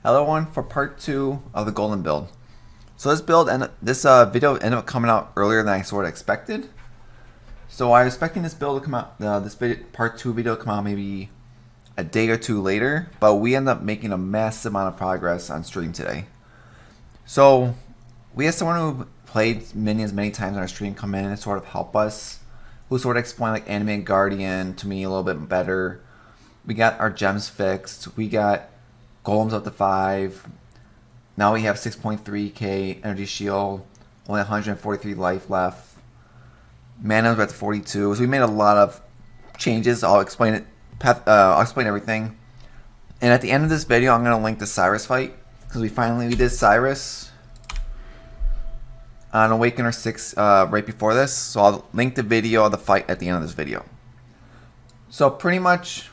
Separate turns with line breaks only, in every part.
Hello everyone for part 2 of the Golem build. So this video ended up coming out earlier than I sort of expected. So I was expecting this build to come out, part 2 video to come out maybe a day or two later, but we ended up making a massive amount of progress on stream today. So we had someone who played minions many times on our stream come in and sort of help us, who sort of explained like Animate Guardian to me a little bit better. We got our gems fixed. We got Golems up to 5. Now we have 6.3k energy shield, only 143 life left. Mana we're at 42. So we made a lot of changes. I'll explain it. I'll explain everything. And at the end of this video, I'm gonna link the Sirus fight because we did Sirus on Awakener 6 right before this. So I'll link the video of the fight at the end of this video. So pretty much,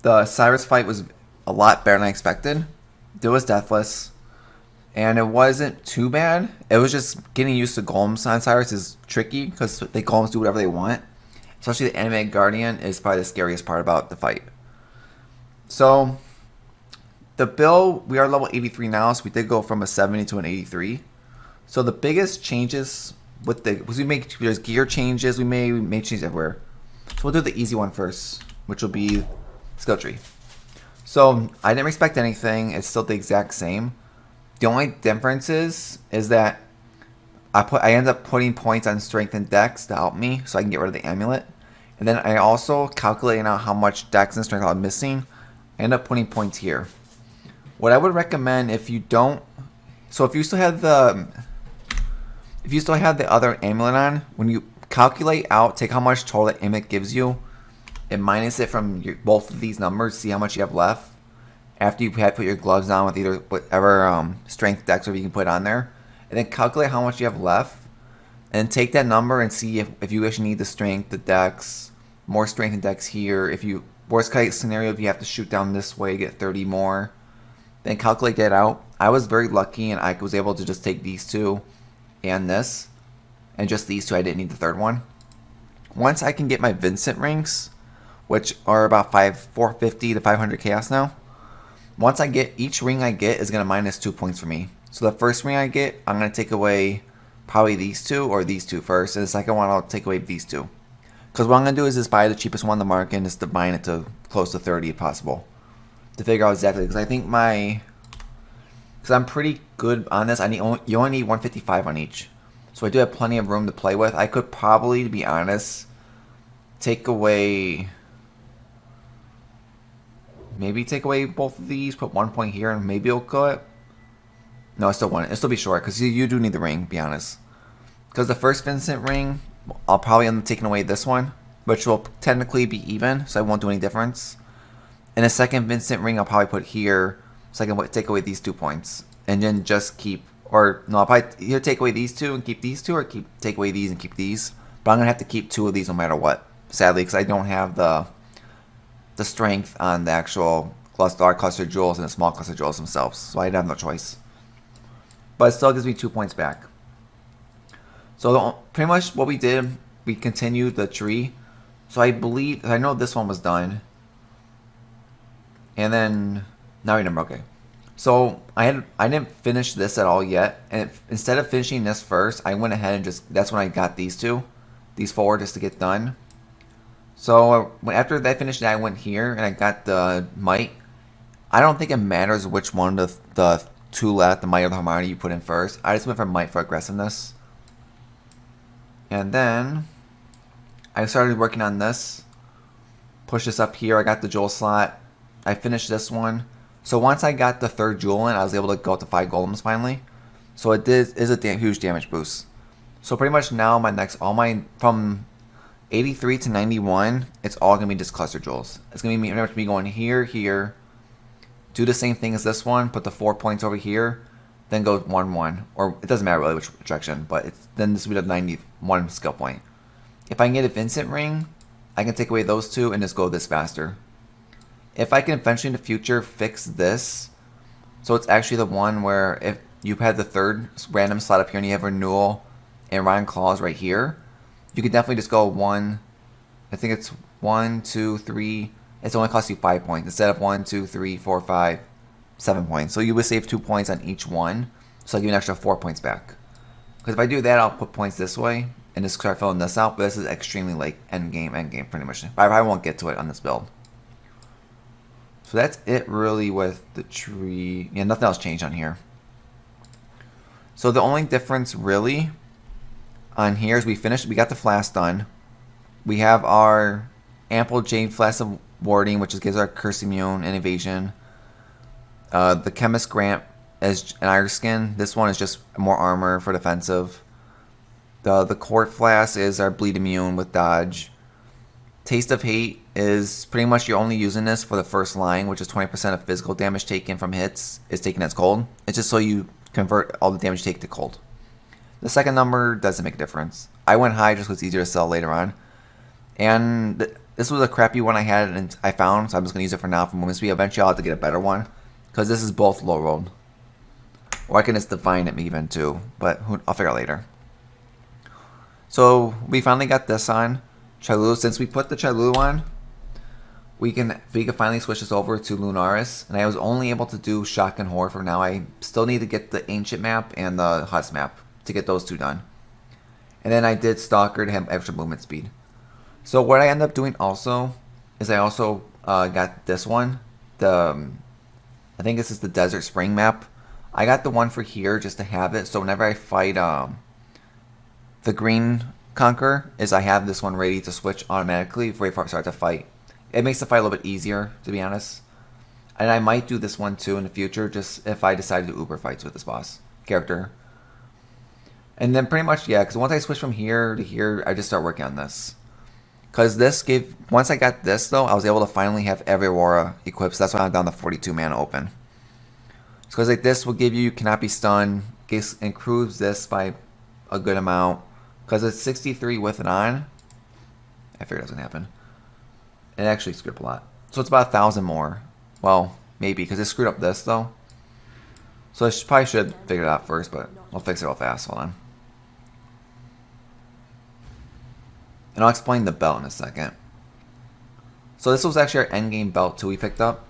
the Sirus fight was a lot better than I expected. It was deathless, and it wasn't too bad. It was just getting used to Golems on Sirus is tricky because the Golems do whatever they want. Especially the Animated Guardian is probably the scariest part about the fight. So the build, we are level 83 now, so we did go from a 70 to an 83. So the biggest changes with there's gear changes, we made changes everywhere. So we'll do the easy one first, which will be skill tree. So I didn't expect anything. It's still the exact same. The only difference is that I end up putting points on strength and dex to help me so I can get rid of the amulet. And then I also calculating out how much dex and strength I'm missing. I end up putting points here. What I would recommend if you still have the other amulet on, when you calculate out, take how much total the amulet gives you, and minus it from both of these numbers, see how much you have left after you had put your gloves on with either whatever strength dex or you can put on there, and then calculate how much you have left, and take that number and see if you actually need the strength, the dex, more strength and dex here. If you, worst case scenario, if you have to shoot down this way, get 30 more, then calculate that out. I was very lucky and I was able to just take these two and this, and just these two. I didn't need the third one. Once I can get my Vincent rings, which are about 450 to 500 chaos now. Once I get, each ring I get is going to minus 2 points for me. So the first ring I get, I'm going to take away probably these two or these two first. And the second one, I'll take away these two. Because what I'm going to do is just buy the cheapest one on the market and just combine it to close to 30 if possible. To figure out exactly, because I think because I'm pretty good on this. You only need 155 on each. So I do have plenty of room to play with. I could probably, to be honest, take away both of these, put 1 point here, and maybe it'll go. No, I still want it. It'll still be short, because you do need the ring, to be honest. Because the first Vincent ring, I'll probably end up taking away this one, which will technically be even, so I won't do any difference. And the second Vincent ring, I'll probably put here, so I can take away these 2 points. And then just keep, or no, I'll probably either take away these two and keep these two, or take away these and keep these. But I'm going to have to keep 2 of these no matter what, sadly, because I don't have the strength on the actual large cluster jewels and the small cluster jewels themselves, so I have no choice. But it still gives me 2 points back. So pretty much what we did, we continued the tree. So I know this one was done, and then now I remember. Okay, so I didn't finish this at all yet, and instead of finishing this first, I went ahead and that's when I got these 4 just to get done. So after I finished that, I went here and I got the might. I don't think it matters which one of the 2 left, the might or the harmony, you put in first. I just went for might for aggressiveness. And then I started working on this. Push this up here. I got the jewel slot. I finished this one. So once I got the 3rd jewel in, I was able to go up to 5 golems finally. So it is a huge damage boost. So pretty much now from 83 to 91, it's all going to be just cluster jewels. It's going to be going here, do the same thing as this one, put the 4 points over here, then go 1-1. Or it doesn't matter really which direction, but then this will be the 91 skill point. If I can get a Vincent ring, I can take away those 2 and just go this faster. If I can eventually in the future fix this, so it's actually the one where if you've had the 3rd random slot up here and you have renewal and Ryan Claws right here, you could definitely just go I think it's 1, 2, 3. It's only costs you 5 points instead of 1, 2, 3, 4, 5. 7 points. So you would save 2 points on each one. So I'll give you an extra 4 points back. Because if I do that, I'll put points this way and just start filling this out. But this is extremely like end game pretty much. I won't get to it on this build. So that's it really with the tree. Yeah, nothing else changed on here. So the only difference really on here is we got the flask done. We have our ample jade flask of warding, which gives our curse immune and evasion. The chemist grant is an iron skin. This one is just more armor for defensive. The court flask is our bleed immune with dodge. Taste of hate is pretty much you're only using this for the first line, which is 20% of physical damage taken from hits is taken as cold. It's just so you convert all the damage you take to cold. The second number doesn't make a difference. I went high just because it's easier to sell later on. And this was a crappy one I found, so I'm just going to use it for now for movement speed. Eventually I'll have to get a better one, because this is both low rolled. Or I can just define it even too, but I'll figure out later. So we finally got this on. Chalulu, since we put the Chalulu on, we can finally switch this over to Lunaris. And I was only able to do Shock and Horror for now. I still need to get the Ancient map and the Huts map to get those two done. And then I did Stalker to have extra movement speed. So what I ended up doing also is I also got this one. I think this is the Desert Spring map. I got the one for here just to have it. So whenever I fight the Green Conqueror, I have this one ready to switch automatically before I start to fight. It makes the fight a little bit easier, to be honest. And I might do this one too in the future, just if I decide to do Uber fights with this boss character. And then pretty much, yeah, because once I switch from here to here, I just start working on this. Because once I got this though, I was able to finally have every Aurora equipped, so that's why I'm down to 42 mana open. Because like this will give you cannot be stunned, improves this by a good amount. Because it's 63 with and on. I figured that was going to happen. It actually screwed up a lot. So it's about 1,000 more. Well, maybe, because it screwed up this, though. So I probably should have figured it out first, but I'll fix it real fast. Hold on. And I'll explain the belt in a second. So this was actually our endgame belt, too, we picked up.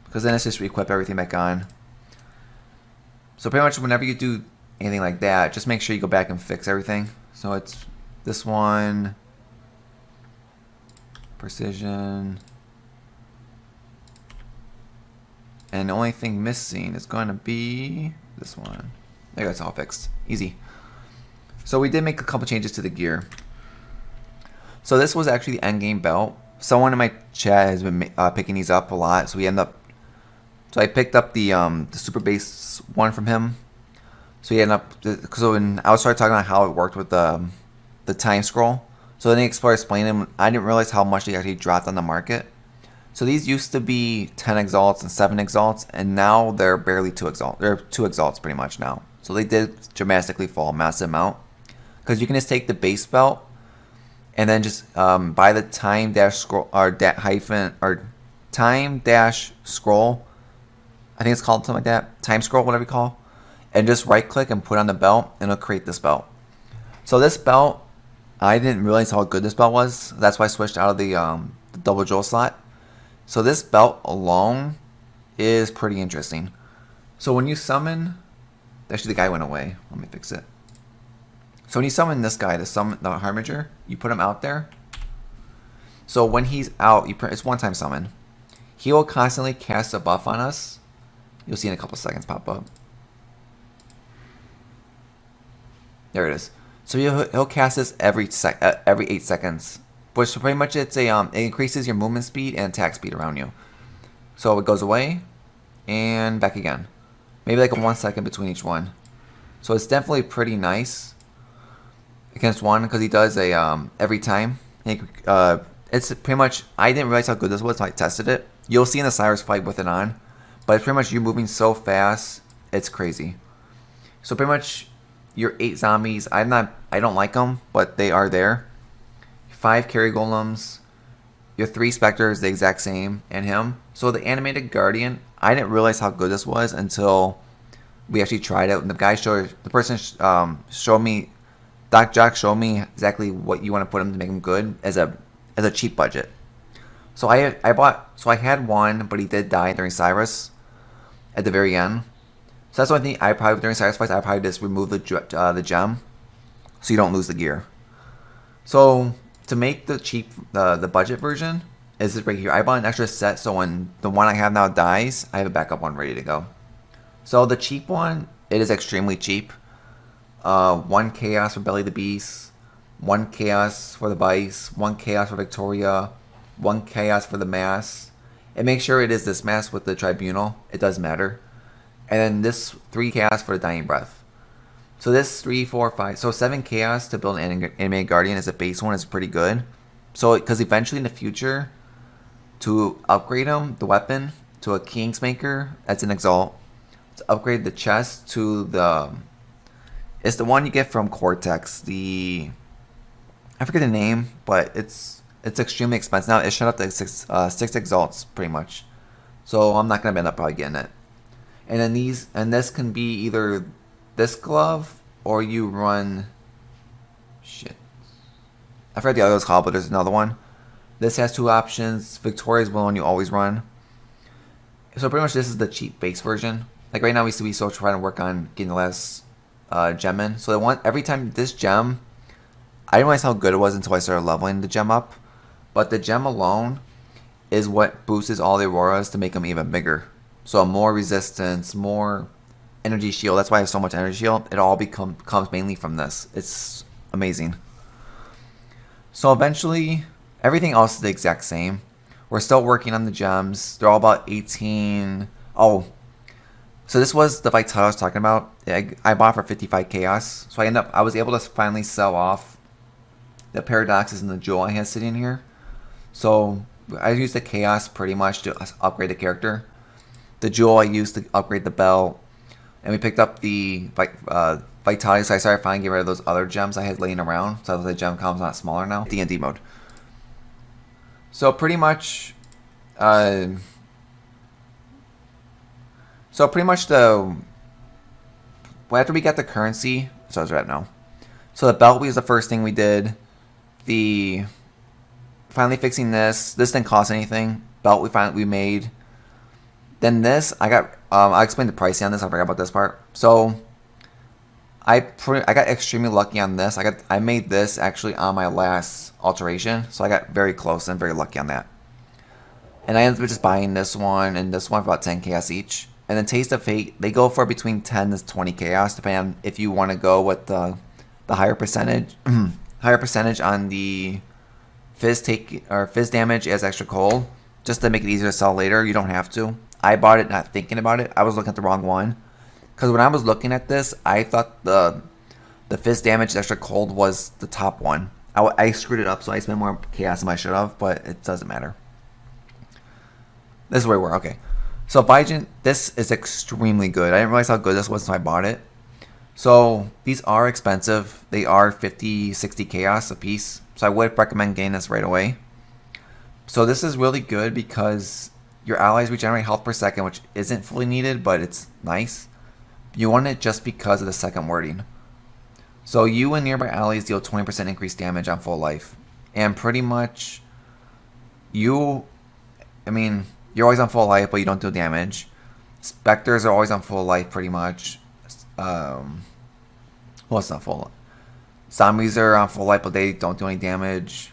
Because then it's just re-equip everything back on. So pretty much whenever you do anything like that, just make sure you go back and fix everything. So it's this one. Precision. And the only thing missing is going to be this one. There, it's all fixed. Easy. So we did make a couple changes to the gear. So this was actually the endgame belt. Someone in my chat has been picking these up a lot. So I picked up the super base one from him. So he ended up. So when I started talking about how it worked with the time scroll. So then the Explorer explained them. I didn't realize how much they actually dropped on the market. So these used to be 10 exalts and 7 exalts, and now they're barely 2 exalts. They're 2 exalts pretty much now. So they did dramatically fall a massive amount. Because you can just take the base belt, and then just buy the time dash scroll or time dash scroll. I think it's called something like that. Time scroll, whatever you call. And just right click and put on the belt, and it'll create this belt. So this belt, I didn't realize how good this belt was. That's why I switched out of the double jewel slot. So this belt alone is pretty interesting. So when you summon, actually the guy went away. Let me fix it. So when you summon this guy, the Harbinger, you put him out there. So when he's out, it's one-time summon. He will constantly cast a buff on us. You'll see in a couple seconds pop up. There it is. So he'll cast this every 8 seconds. Which pretty much it increases your movement speed and attack speed around you. So it goes away and back again. Maybe like a 1 second between each one. So it's definitely pretty nice against one because he does a every time. It's pretty much, I didn't realize how good this was until I tested it. You'll see in the Sirus fight with it on, but it's pretty much you moving so fast, it's crazy. So pretty much your 8 zombies, I don't like them, but they are there. 5 carry golems, your 3 specters, the exact same, and him. So the animated guardian, I didn't realize how good this was until we actually tried it. And the person showed me, Doc Jock showed me exactly what you want to put him to make him good as a cheap budget. So I had one, but he did die during Sirus. at the very end. So that's the only thing I probably, during sacrifice, I probably just remove the gem so you don't lose the gear. So to make the cheap, the budget version, is this right here. I bought an extra set so when the one I have now dies, I have a backup one ready to go. So the cheap one, it is extremely cheap. 1 chaos for Belly the Beast, 1 chaos for the Vice, 1 chaos for Victoria, 1 chaos for the Mass. And make sure it is this Mass with the Tribunal. It does matter. And then this 3 chaos for the Dying Breath. So this 3, 4, 5, so 7 chaos to build an Animated Guardian as a base one is pretty good. So because eventually in the future, to upgrade him, the weapon, to a Kingsmaker, that's an Exalt. To upgrade the chest to the... It's the one you get from Cortex. I forget the name, but it's extremely expensive. Now it shut up to 6 Exalts, pretty much. So I'm not going to end up probably getting it. And then this can be either this glove, or you run... Shit. I forget the other one's called, but there's another one. This has 2 options. Victoria's the one you always run. So pretty much this is the cheap base version. Like right now we still trying to work on getting the last gem in. So every time this gem, I didn't realize how good it was until I started leveling the gem up. But the gem alone is what boosts all the auroras to make them even bigger. So more resistance, more energy shield. That's why I have so much energy shield. It all comes mainly from this. It's amazing. So eventually, everything else is the exact same. We're still working on the gems. They're all about 18. Oh, so this was the Vital I was talking about. I bought for 55 chaos. So I was able to finally sell off the paradoxes and the jewel I had sitting here. So I used the chaos pretty much to upgrade the character. The jewel I used to upgrade the belt. And we picked up the Vitality, so I started finally getting rid of those other gems I had laying around. So the gem column's not smaller now. D&D mode. So pretty much... after we got the currency... So I was right now. So the belt was the first thing we did. Finally fixing this. This didn't cost anything. Belt we made. Then this, I'll explain the pricing on this. I forgot about this part. So, I got extremely lucky on this. I made this actually on my last alteration. So I got very close and very lucky on that. And I ended up just buying this one and this one for about 10 chaos each. And then Taste of Fate, they go for between 10 to 20 chaos, depending on if you want to go with the higher percentage, on the fizz damage as extra cold, just to make it easier to sell later. You don't have to. I bought it not thinking about it. I was looking at the wrong one. Because when I was looking at this, I thought the fizz damage extra cold was the top one. I screwed it up, so I spent more chaos than I should have, but it doesn't matter. This is where we were. Okay. So Vigent, this is extremely good. I didn't realize how good this was until I bought it. So these are expensive. They are 50, 60 chaos a piece. So I would recommend getting this right away. So this is really good because your allies regenerate health per second, which isn't fully needed, but it's nice. You want it just because of the second wording. So you and nearby allies deal 20% increased damage on full life. And pretty much, you're always on full life, but you don't do damage. Spectres are always on full life, pretty much. Well, it's not full life. Zombies are on full life, but they don't do any damage.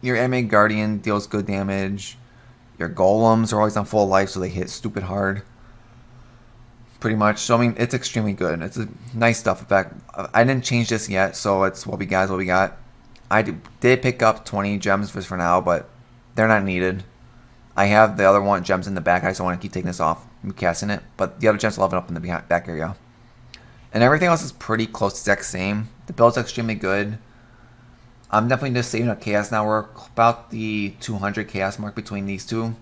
Your Animated Guardian deals good damage. Your golems are always on full life, so they hit stupid hard. Pretty much. So, it's extremely good. It's a nice stuff. In fact, I didn't change this yet, so it's what we got. I did pick up 20 gems for now, but they're not needed. I have the other gems in the back. I just want to keep taking this off and casting it. But the other gems level up in the back area. And everything else is pretty close to the exact same. The build's extremely good. I'm definitely just saving up chaos now. We're about the 200 chaos mark between these two.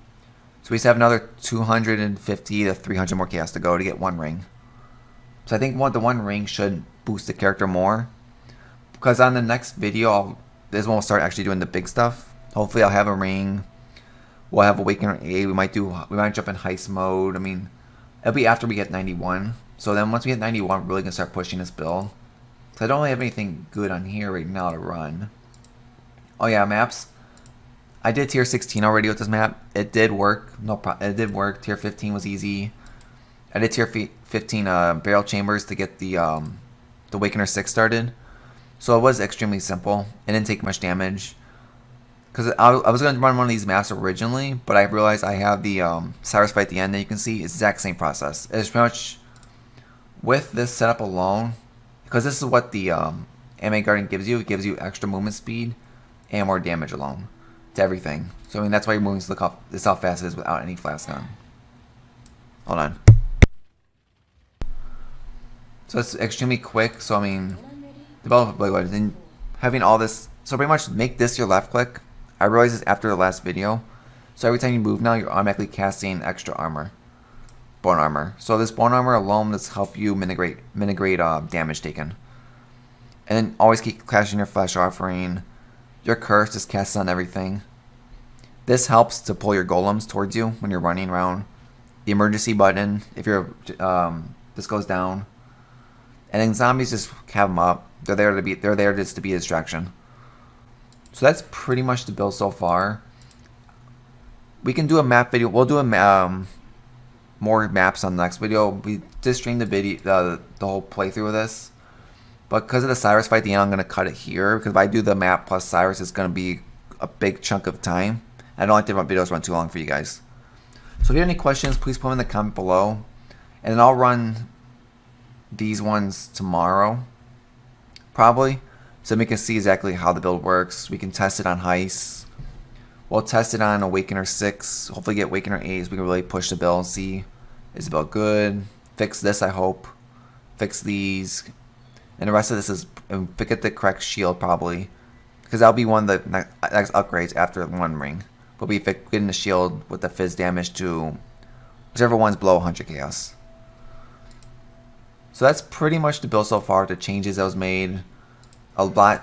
So we just have another 250 to 300 more chaos to go to get 1 ring. So I think the 1 ring should boost the character more. Because on the next video, this one will start actually doing the big stuff. Hopefully I'll have a ring. We'll have Awakener A. We might jump in heist mode. It'll be after we get 91. So then once we get 91, we're really going to start pushing this build. So I don't really have anything good on here right now to run. Oh yeah, maps. I did tier 16 already with this map. It did work. It did work. Tier 15 was easy. Edit tier 15 barrel chambers to get the Awakener 6 started. So it was extremely simple. It didn't take much damage. Because I was going to run one of these maps originally, but I realized I have the sirus fight at the end that you can see. It's the exact same process. It's pretty much with this setup alone, because this is what the anime guardian gives you. It gives you extra movement speed and more damage alone to everything. So I mean that's why you're moving to look up. This is how fast it is without any flask gun. Hold on. So it's extremely quick. So I mean, develop and having all this. So pretty much make this your left click. I realized this after the last video. So every time you move now, you're automatically casting extra armor. Bone armor. So this bone armor alone does help you mitigate damage taken. And then always keep casting your flesh offering. Your curse just casts on everything. This helps to pull your golems towards you when you're running around. The emergency button, if you're this goes down. And then zombies just have them up. They're there just to be a distraction. So that's pretty much the build so far. We can do a map video. We'll do a more maps on the next video. We just streamed the video, the whole playthrough of this. But because of the sirus fight at the end, I'm gonna cut it here because if I do the map plus sirus, it's gonna be a big chunk of time. I don't like to run videos run too long for you guys. So if you have any questions, please put them in the comment below, and then I'll run these ones tomorrow, probably. So we can see exactly how the build works. We can test it on heists. We'll test it on Awakener 6. Hopefully get Awakener 8 so we can really push the build and see is the build good. Fix this, I hope. Fix these. And the rest of this is get the correct shield probably. Because that'll be one of the next upgrades after one ring. We'll be getting the shield with the fizz damage to whichever one's below 100 chaos. So that's pretty much the build so far. The changes that was made. A lot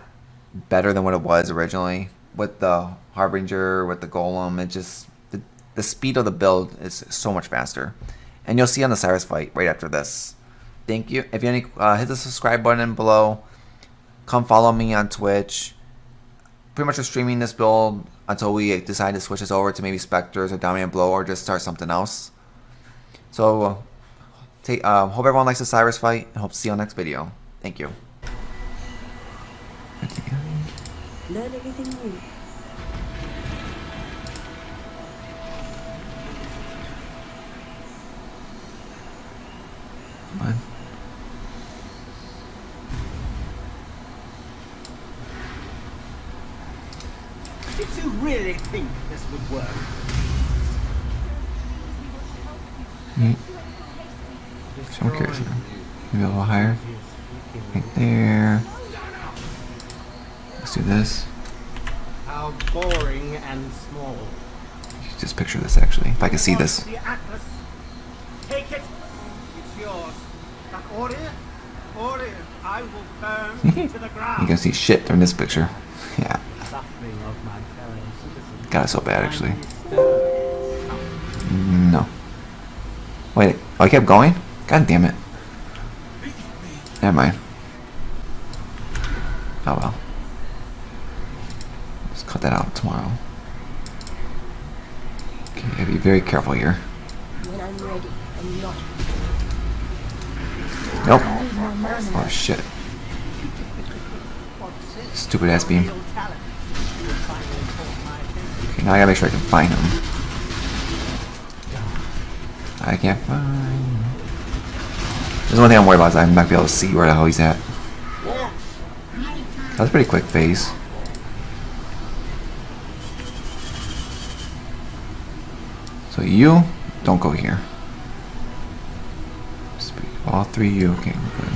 better than what it was originally with the Harbinger, with the Golem. It just the speed of the build is so much faster, and you'll see on the sirus fight right after this. Thank you. If you hit the subscribe button below. Come follow me on Twitch. Pretty much just streaming this build until we decide to switch this over to maybe Spectres or Dominant Blow or just start something else. So hope everyone likes the sirus fight and hope to see you on the next video. Thank you.
Learn anything new?
Come on.
Did you really think this would work?
So I'm curious now. Maybe a little higher. Right there. Let's do this.
How boring and small.
Just picture this actually. If I can see this.
The Atlas. Take it. It's yours. But Ori, I will burn to the ground.
You can see shit during this picture. Yeah.
Suffering of my fellow citizens.
Got it so bad actually. No. Wait. Oh, I kept going? God damn it. Never mind. Oh well. Let's cut that out tomorrow. Okay, you gotta be very careful here.
When I'm ready, I'm not.
Nope. Oh shit. Stupid ass beam. Okay, now I gotta make sure I can find him. I can't find him. There's one thing I'm worried about is I'm not gonna be able to see where the hell he's at. That was a pretty quick phase. So you don't go here. All three of you. Okay, we're good.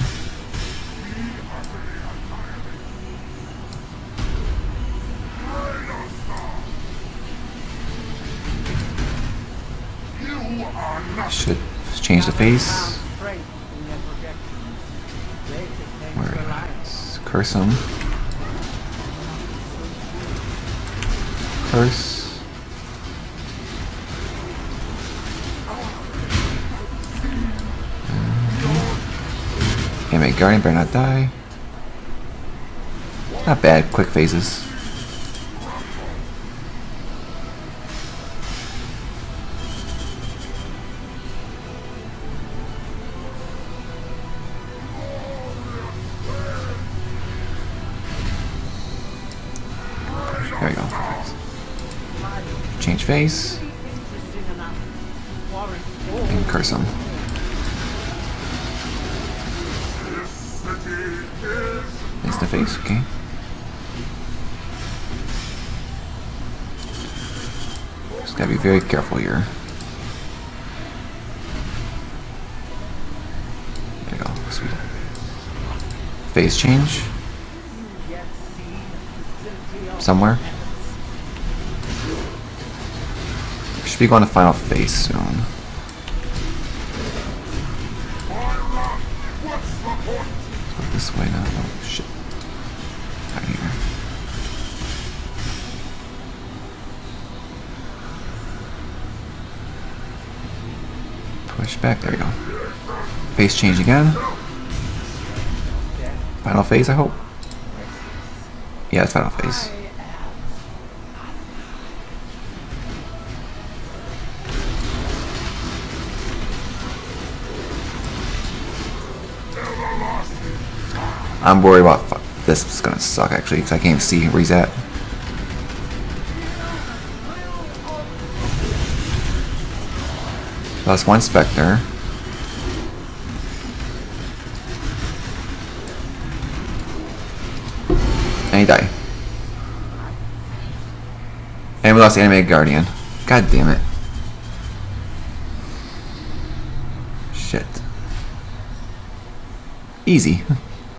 Should change the face. Where it's curse him. Curse. Anyway, Guardian better not die. Not bad, quick phases. Change face.
Interesting enough. Warrant all.
And curse him. Face to face, okay. Just gotta be very careful here. There you go, sweet. Phase change. Somewhere. Should be going to final phase soon. Let's go this way now. Oh shit. Right here. Push back, there we go. Phase change again. Final phase, I hope. Yeah, it's final phase. I'm worried about this is gonna suck actually because I can't see where he's at. Lost one Spectre. And he died. And we lost the animated guardian. God damn it. Shit. Easy.